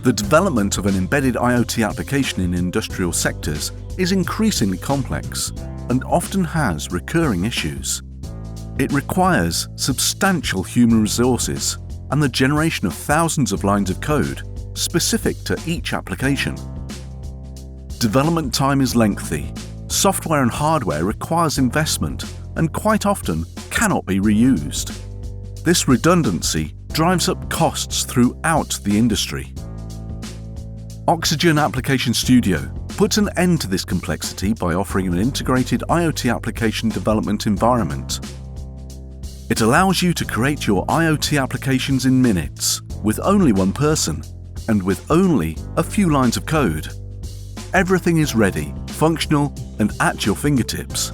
The development of an embedded IoT application in industrial sectors is increasingly complex and often has recurring issues. It requires substantial human resources and the generation of thousands of lines of code specific to each application. Development time is lengthy. Software and hardware requires investment and quite often cannot be reused. This redundancy drives up costs throughout the industry. Oxygen Application Studio puts an end to this complexity by offering an integrated IoT application development environment. It allows you to create your IoT applications in minutes, with only one person, and with only a few lines of code. Everything is ready, functional, and at your fingertips.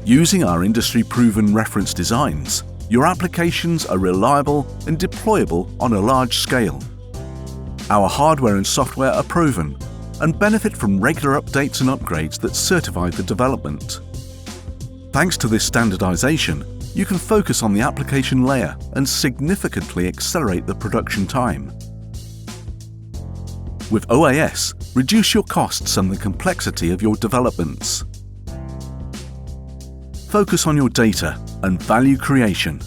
Using our industry-proven reference designs, your applications are reliable and deployable on a large scale. Our hardware and software are proven and benefit from regular updates and upgrades that certify the development. Thanks to this standardization, you can focus on the application layer and significantly accelerate the production time. With OAS, reduce your costs and the complexity of your developments. Focus on your data and value creation.